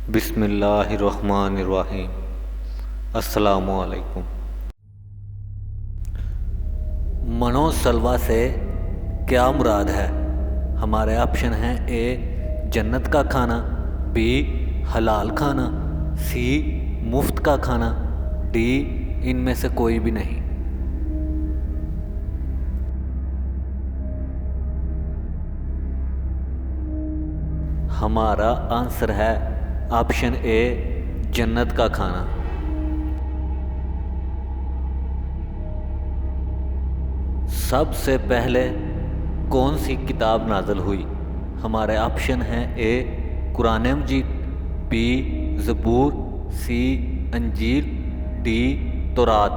बिस्मिल्लाहिर्रहमानिर्रहीम। अस्सलामुअलैकुम। मनोसलवा से क्या मुराद है? हमारे ऑप्शन हैं: ए जन्नत का खाना, बी हलाल खाना, सी मुफ्त का खाना, डी इनमें से कोई भी नहीं। हमारा आंसर है ऑप्शन ए जन्नत का खाना। सबसे पहले कौन सी किताब नाज़िल हुई? हमारे ऑप्शन हैं: ए कुरान मजीद, बी ज़बूर, सी अंजील, डी तौरात।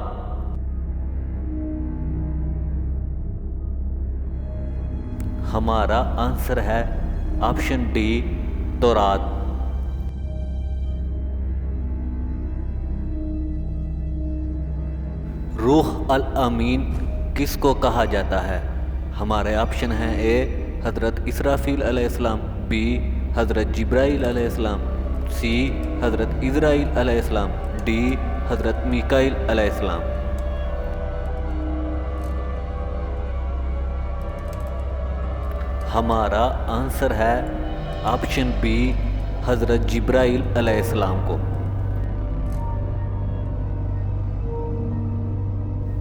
हमारा आंसर है ऑप्शन डी तौरात। रूह अल अमीन किसको कहा जाता है? हमारे ऑप्शन हैं: ए हज़रत इसराफील अलैहिस्सलाम, बी हज़रत जिब्राईल अलैहिस्सलाम, सी हज़रत इज़राईल अलैहिस्सलाम, डी हज़रत मीकाईल अलैहिस्सलाम। हमारा आंसर है ऑप्शन बी हज़रत जिब्राईल अलैहिस्सलाम को।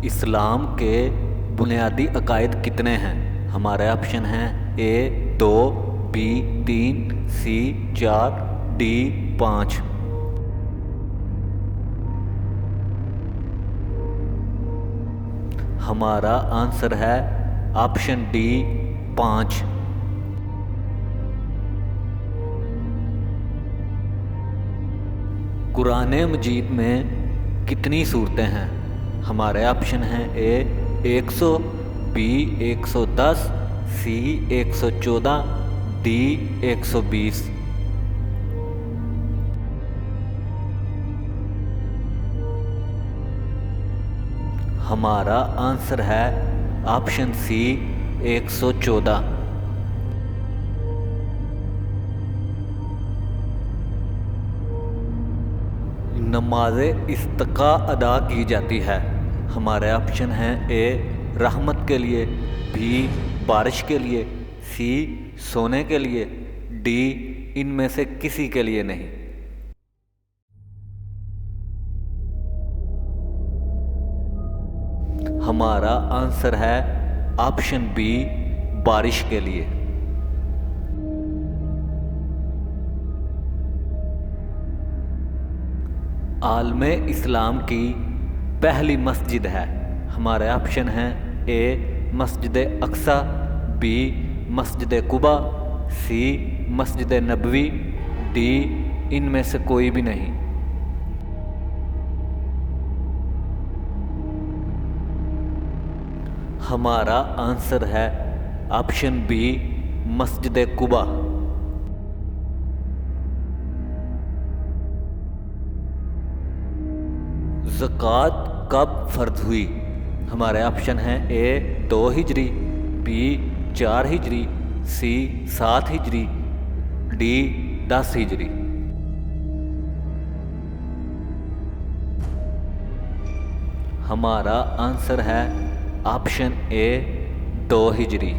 इस्लाम के बुनियादी अकायद कितने हैं? हमारे ऑप्शन हैं: ए 2, बी 3, सी 4, डी 5। हमारा आंसर है ऑप्शन डी 5। कुरान मजीद में कितनी सूरतें हैं? हमारे ऑप्शन हैं: ए 100, बी 110, सी 114, डी 120। हमारा आंसर है ऑप्शन सी 114। नमाज इस्तिस्का अदा की जाती है। हमारे ऑप्शन हैं: ए रहमत के लिए, बी बारिश के लिए, सी सोने के लिए, डी इनमें से किसी के लिए नहीं। हमारा आंसर है ऑप्शन बी बारिश के लिए। आलमे इस्लाम की पहली मस्जिद है। हमारे ऑप्शन हैं: ए मस्जिद अक्सा, बी मस्जिद कुबा, सी मस्जिद नबवी, डी इनमें से कोई भी नहीं। हमारा आंसर है ऑप्शन बी मस्जिद कुबा। ज़कात कब फ़र्ज हुई? हमारे ऑप्शन हैं: ए 2 हिजरी, बी 4 हिजरी, सी 7 हिजरी, डी 10 हिजरी। हमारा आंसर है ऑप्शन ए 2 हिजरी।